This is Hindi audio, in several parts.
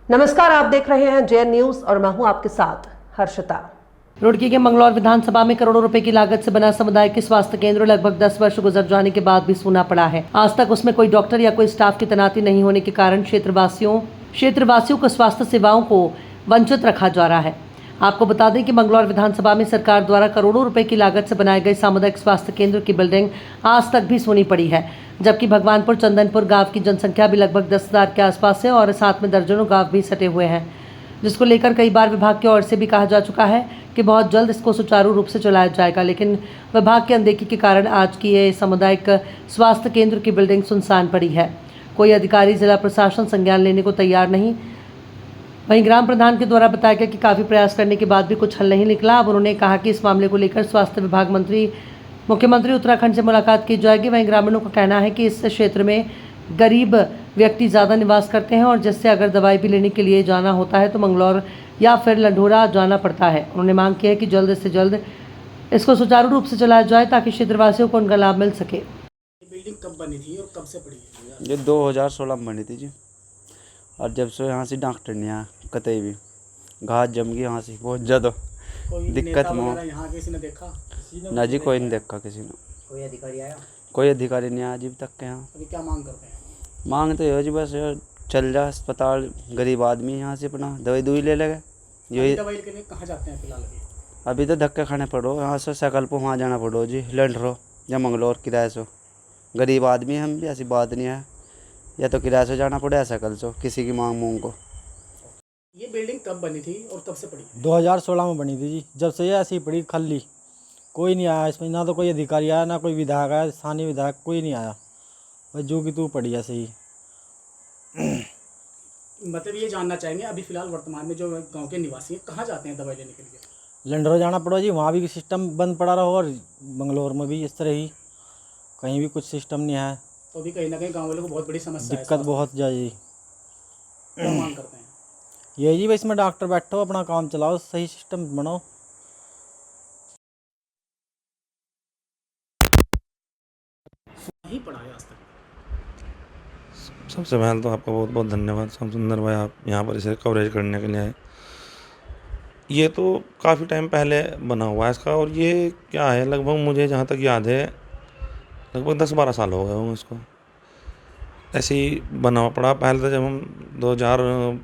नमस्कार, आप देख रहे हैं जेएन न्यूज और मैं हूं आपके साथ हर्षिता। रुड़की के मंगलौर विधानसभा में करोड़ों रुपए की लागत से बना सामुदायिक स्वास्थ्य केंद्र लगभग 10 वर्ष गुजर जाने के बाद भी सूना पड़ा है। आज तक उसमें कोई डॉक्टर या कोई स्टाफ की तैनाती नहीं होने के कारण क्षेत्रवासियों को स्वास्थ्य सेवाओं को वंचित रखा जा रहा है। आपको बता दें कि मंगलौर विधानसभा में सरकार द्वारा करोड़ों रुपए की लागत से बनाए गए सामुदायिक स्वास्थ्य केंद्र की बिल्डिंग आज तक भी सूनी पड़ी है, जबकि भगवानपुर चंदनपुर गांव की जनसंख्या भी लगभग 10,000 के आसपास है और साथ में दर्जनों गांव भी सटे हुए हैं, जिसको लेकर कई बार विभाग की ओर से भी कहा जा चुका है कि बहुत जल्द इसको सुचारू रूप से चलाया जाएगा, लेकिन विभाग की अनदेखी के कारण आज की ये सामुदायिक स्वास्थ्य केंद्र की बिल्डिंग सुनसान पड़ी है। कोई अधिकारी जिला प्रशासन संज्ञान लेने को तैयार नहीं। वहीं ग्राम प्रधान के द्वारा बताया गया कि काफ़ी प्रयास करने के बाद भी कुछ हल नहीं निकला। अब उन्होंने कहा कि इस मामले को लेकर स्वास्थ्य विभाग मुख्यमंत्री उत्तराखंड से मुलाकात की जाएगी। वहीं ग्रामीणों का कहना है कि इस क्षेत्र में गरीब व्यक्ति ज़्यादा निवास करते हैं और जिससे अगर दवाई भी लेने के लिए जाना होता है तो मंगलौर या फिर लंढोरा जाना पड़ता है। उन्होंने मांग की है कि जल्द से जल्द इसको सुचारू रूप से चलाया जाए ताकि क्षेत्रवासियों को उनका लाभ मिल सके। बिल्डिंग कब बनी थी और कब से पड़ी है? ये 2016 में बनी थी जी। और जब से यहाँ से डॉक्टर नहीं आया कतई भी, घास जम गई यहाँ से बहुत ज़्यादा कोई दिक्कत नेता में। वगैरह यहाँ किसी ने देखा? ना जी, कोई नहीं देखा किसी ने। कोई अधिकारी आया? कोई अधिकारी नहीं आया अभी तक के यहाँ। अभी क्या मांग करते हैं? मांग तो ये जी बस चल जा अस्पताल, गरीब आदमी यहाँ से अपना दवाई दुई ले लगे। यही दवाई के लिए कहाँ जाते हैं फिलहाल? अभी तो धक्के खाने पड़ो, यहाँ से साइकिल पर वहाँ जाना पड़ो जी, लंडरो या मंगलौर किराए से। गरीब आदमी हम भी, ऐसी बात नहीं है, या तो किराए से जाना पड़े या साइकिल से, किसी की मांग को। ये बिल्डिंग कब बनी थी और कब से पड़ी? 2016 में बनी थी जी। जब से ये ऐसी पड़ी खाली, कोई नहीं आया इसमें, ना तो कोई अधिकारी आया ना कोई विधायक आया, स्थानीय विधायक कोई नहीं आया, बस जो कि तू पड़ी ऐसे ही। मतलब ये जानना चाहेंगे अभी फिलहाल वर्तमान में जो गांव के निवासी हैं कहाँ जाते हैं दवाई लेने के लिए? लंडरो जाना पड़ा जी, वहाँ भी सिस्टम बंद पड़ा रहा और बंगलोर में भी इस तरह ही, कहीं भी कुछ सिस्टम नहीं है। तो अभी कहीं ना कहीं गाँव वालों को बहुत बड़ी समस्या है। दिक्कत बहुत ज़्यादा जी। क्या मांग करते हैं? यही जी, बस इसमें डॉक्टर बैठो, अपना काम चलाओ, सही सिस्टम बनाओ। नहीं पड़ा है आज तक। सबसे पहले तो आपका बहुत बहुत धन्यवाद श्याम सुंदर भाई, आप यहाँ पर इसे कवरेज करने के लिए आए। ये तो काफ़ी टाइम पहले बना हुआ है इसका, और ये क्या है, लगभग मुझे जहाँ तक याद है लगभग 10-12 साल हो गए होंगे इसको। ऐसे ही बना हुआ पड़ा। पहले तो जब हम 2000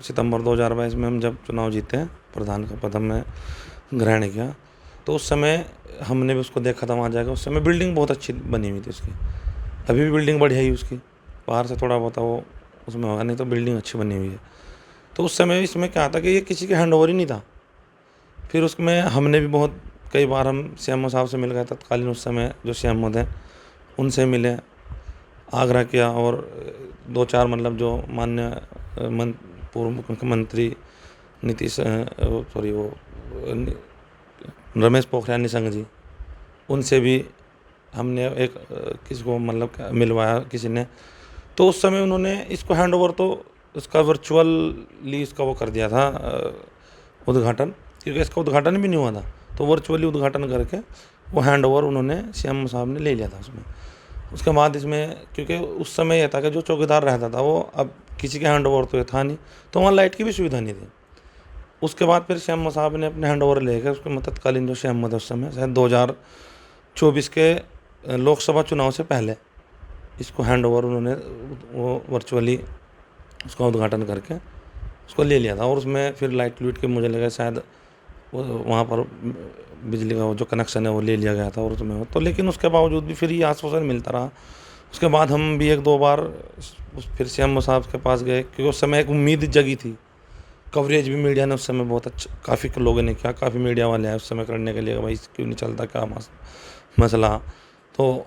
सितंबर 2022 में हम जब चुनाव जीते हैं, प्रधान का पद हमने ग्रहण किया, तो उस समय हमने भी उसको देखा था वहाँ जाकर। उस समय बिल्डिंग बहुत अच्छी बनी हुई थी उसकी, अभी भी बिल्डिंग बढ़िया ही उसकी, बाहर से थोड़ा बहुत वो उसमें होगा, नहीं तो बिल्डिंग अच्छी बनी हुई है। तो उस समय इसमें क्या था कि ये किसी के हैंड ओवर ही नहीं था। फिर उसमें हमने भी बहुत कई बार हम सीएमओ साहब से मिल गए, तत्कालीन उस समय जो सीएमओ थे उनसे मिले, आग्रह किया, और 2-4 मतलब जो मान्य पूर्व मुख्यमंत्री रमेश पोखरियाल निशंक जी, उनसे भी हमने एक किसी को मतलब मिलवाया किसी ने। तो उस समय उन्होंने इसको हैंड ओवर, तो इसका वर्चुअली इसका वो कर दिया था उद्घाटन, क्योंकि इसका उद्घाटन भी नहीं हुआ था, तो वर्चुअली उद्घाटन करके वो हैंड ओवर उन्होंने सीएम साहब ने ले लिया था उसमें। उसके बाद इसमें क्योंकि उस समय यह था कि जो चौकीदार रहता था वो अब किसी के हैंड ओवर तो ये था नहीं, तो वहाँ लाइट की भी सुविधा नहीं थी। उसके बाद फिर सीएम साहब ने अपने हैंड ओवर लेकर उसके तत्कालीन जो सीएम थे उस समय शायद 2024 के लोकसभा चुनाव से पहले इसको हैंड ओवर उन्होंने वो वर्चुअली उसका उद्घाटन करके उसको ले लिया था। और उसमें फिर लाइट लूट के मुझे लगा शायद वहाँ पर बिजली का वो जो कनेक्शन है वो ले लिया गया था, और उसमें तो लेकिन उसके बावजूद भी फिर ये आश्वासन मिलता रहा। उसके बाद हम भी 1-2 बार फिर सीएम साहब के पास गए, क्योंकि उस समय एक उम्मीद जगी थी। कवरेज भी मीडिया ने उस समय बहुत अच्छा, काफ़ी लोगों ने किया, काफ़ी मीडिया वाले आए उस समय करने के लिए, भाई क्यों नहीं चलता, क्या मसला। तो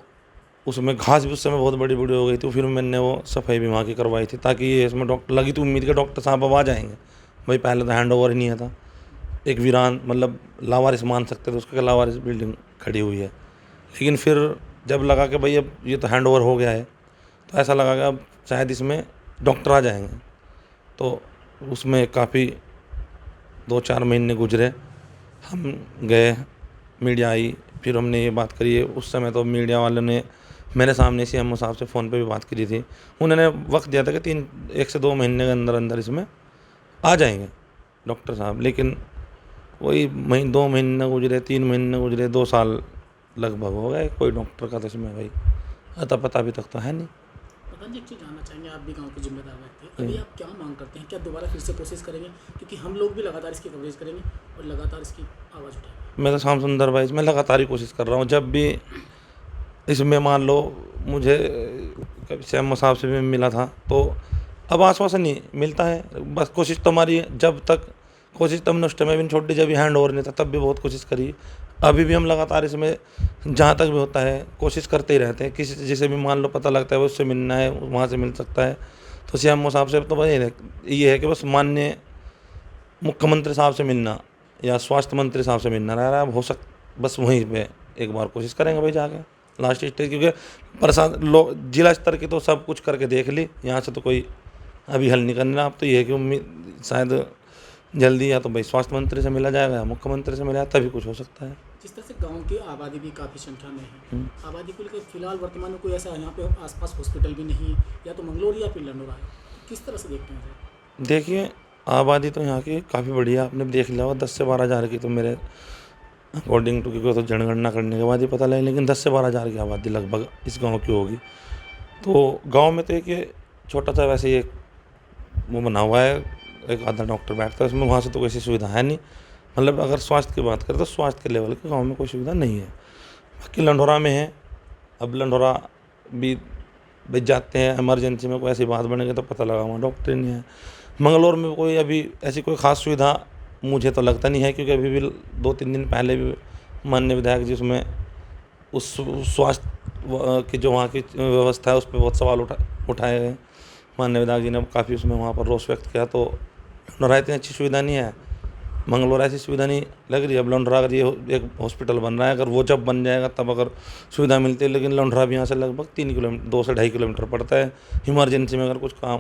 उसमें घास भी उस समय बहुत बड़ी बड़ी हो गई थी। फिर मैंने वो सफाई भी वहाँ की करवाई थी, ताकि ये इसमें डॉक्टर लगी तो उम्मीद के डॉक्टर साहब अब आ जाएंगे। भाई पहले तो हैंड ओवर ही नहीं था, एक वीरान मतलब लावारिस मान सकते थे उसके, लावारिस बिल्डिंग खड़ी हुई है। लेकिन फिर जब लगा कि भाई अब ये तो हैंड ओवर हो गया है, तो ऐसा लगा कि अब शायद इसमें डॉक्टर आ जाएंगे। तो उसमें काफ़ी 2-4 महीने गुजरे, हम गए, मीडिया आई, फिर हमने ये बात करी। उस समय तो मीडिया वालों ने मेरे सामने CMO साहब से फ़ोन पे भी बात करी थी। उन्होंने वक्त दिया था कि 1 से 2 महीने के अंदर अंदर इसमें आ जाएंगे डॉक्टर साहब, लेकिन वही 2 महीने गुजरे, 3 महीने गुजरे, 2 साल लगभग हो गए, कोई डॉक्टर का तो इसमें भाई अता पता अभी तक तो है नहीं। प्रधान जी, एक चीज़ जानना चाहेंगे, आप भी गांव के जिम्मेदार व्यक्ति हैं, अभी आप क्या मांग करते हैं? क्या दोबारा फिर से कोशिश करेंगे? क्योंकि हम लोग भी लगातार इसकी कवरेज करेंगे और लगातार इसकी आवाज़ उठाएंगे। मैं तो श्याम सुंदर भाई इसमें लगातार ही कोशिश कर रहा हूँ। जब भी इसमें मान लो मुझे कभी CMO साहब से भी मिला था, तो अब आश्वासन नहीं मिलता है, बस कोशिश तो हमारी है। जब तक कोशिश तब नष्ट में भी छोटी, जब भी हैंड ओवर नहीं था तब भी बहुत कोशिश करी। अभी भी हम लगातार इसमें जहाँ तक भी होता है कोशिश करते ही रहते हैं। किसी जिसे भी मान लो पता लगता है उससे मिलना है, वहाँ से मिल सकता है। तो CMO साहब से तो बस ये है कि बस माननीय मुख्यमंत्री साहब से मिलना या स्वास्थ्य मंत्री साहब से मिलना रह रहा है। हो बस वहीं पे एक बार कोशिश करेंगे भाई जाके लास्ट स्टेज, क्योंकि जिला स्तर की तो सब कुछ करके देख ली, यहाँ से तो कोई अभी हल नहीं करना। अब तो ये है कि उम्मीद शायद जल्दी या तो भाई स्वास्थ्य मंत्री से मिला जाएगा या मुख्यमंत्री से मिला, तभी कुछ हो सकता है। जिस तरह से गांव की आबादी भी काफ़ी संख्या में है, आबादी को लेकर फिलहाल वर्तमान में कोई ऐसा यहाँ पे आसपास हॉस्पिटल भी नहीं है, या तो मंगलोर या फिर लंडोरा है, किस तरह से देखते हैं सर? देखिए आबादी तो यहाँ की काफ़ी बढ़िया, आपने देख लिया होगा 10 से 12 हज़ार की तो मेरे अकॉर्डिंग टू, क्योंकि तो जनगणना करने के बाद ही पता लगे, लेकिन 10 से 12 हज़ार की आबादी लगभग इस गांव की होगी। तो गांव में तो एक छोटा सा वैसे ही एक वो बना हुआ है, एक आधा डॉक्टर बैठता है उसमें, वहाँ से तो कोई सुविधा है नहीं। मतलब अगर स्वास्थ्य की बात करें तो स्वास्थ्य के लेवल के गाँव में कोई सुविधा नहीं है। बाकी लंढोरा में है। अब लंढोरा भी भाई जाते हैं इमरजेंसी में, कोई ऐसी बात बनेगी तो पता लगा वहाँ डॉक्टर नहीं है। मंगलौर में कोई अभी ऐसी कोई ख़ास सुविधा मुझे तो लगता नहीं है, क्योंकि अभी भी 2-3 दिन पहले भी माननीय विधायक जी उसमें उस स्वास्थ्य की जो वहाँ की व्यवस्था है उस पर बहुत सवाल उठाए गए। माननीय विधायक जी ने काफ़ी उसमें वहाँ पर रोष व्यक्त किया। तो लंढोरा इतनी अच्छी सुविधा नहीं है, मंगलौर ऐसी सुविधा नहीं लग रही। अब लंढोरा अगर ये एक हॉस्पिटल बन रहा है, अगर वो जब बन जाएगा तब अगर सुविधा मिलती है, लेकिन लंढोरा भी यहाँ से लगभग 3 किलोमीटर 2 से 2.5 किलोमीटर पड़ता है। इमरजेंसी में अगर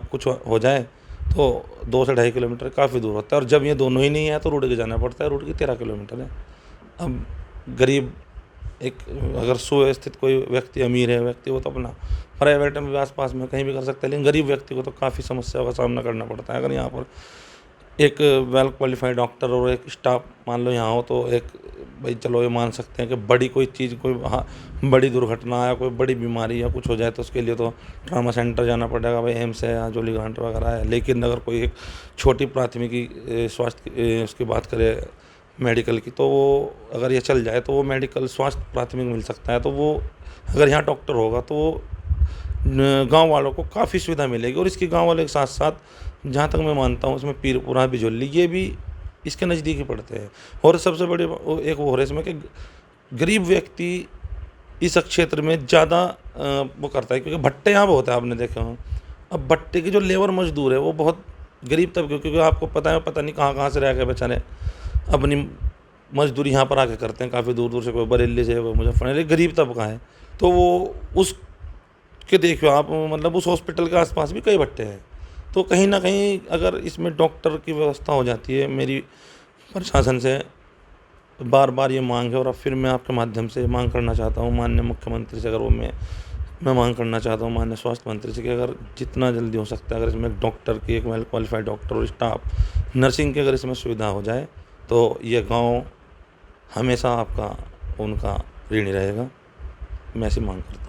कुछ हो जाए तो 2 से 2.5 किलोमीटर काफ़ी दूर होता है, और जब ये दोनों ही नहीं है तो रोड के जाना पड़ता है। रोड की 13 किलोमीटर है। अब गरीब एक अगर सुव्यवस्थित कोई व्यक्ति, अमीर है व्यक्ति, वो तो अपना प्राइवेट में भी आसपास में कहीं भी कर सकता है, लेकिन गरीब व्यक्ति को तो काफ़ी समस्याओं का सामना करना पड़ता है। अगर यहाँ पर एक वेल क्वालिफाइड डॉक्टर और एक स्टाफ मान लो यहाँ हो तो एक भाई चलो ये मान सकते हैं कि बड़ी कोई चीज़, कोई बड़ी दुर्घटना या कोई बड़ी बीमारी या कुछ हो जाए तो उसके लिए तो ट्रामा सेंटर जाना पड़ेगा, भाई एम्स है या जोली ग्रांट वगैरह है। लेकिन अगर कोई एक छोटी प्राथमिकी स्वास्थ्य उसकी बात करें मेडिकल की, तो वो अगर ये चल जाए तो वो मेडिकल स्वास्थ्य प्राथमिक मिल सकता है। तो वो अगर यहाँ डॉक्टर होगा तो वो गांव वालों को काफ़ी सुविधा मिलेगी। और इसके गांव वालों के साथ साथ जहाँ तक मैं मानता हूँ इसमें पीरपुरा, बिजोली, ये भी इसके नज़दीक ही पड़ते हैं। और सबसे बड़ी एक वो हो रहा है इसमें कि गरीब व्यक्ति इस क्षेत्र में ज़्यादा वो करता है, क्योंकि भट्टे यहाँ बहुत है, आपने देखा हो। अब भट्टे के जो लेबर मजदूर है वो बहुत गरीब तबके, क्योंकि आपको पता है पता नहीं कहाँ से रह के बेचारे अपनी मजदूरी यहाँ पर आके करते हैं, काफ़ी दूर दूर से, कोई बरेली से, कोई मुजफ्फरनगर, गरीब तबका है। तो वो उसके देखियो आप, मतलब उस हॉस्पिटल के आसपास भी कई भट्टे हैं। तो कहीं ना कहीं अगर इसमें डॉक्टर की व्यवस्था हो जाती है, मेरी प्रशासन से बार बार ये मांग है, और अब फिर मैं आपके माध्यम से मांग करना चाहता हूँ माननीय मुख्यमंत्री से, अगर वो मैं मांग करना चाहता हूँ माननीय स्वास्थ्य मंत्री से कि अगर जितना जल्दी हो सकता है अगर इसमें डॉक्टर की, एक वेल क्वालिफाइड डॉक्टर और स्टाफ नर्सिंग की अगर इसमें सुविधा हो जाए तो ये गाँव हमेशा आपका उनका ऋणी रहेगा। मैं ऐसी मांग करता हूँ।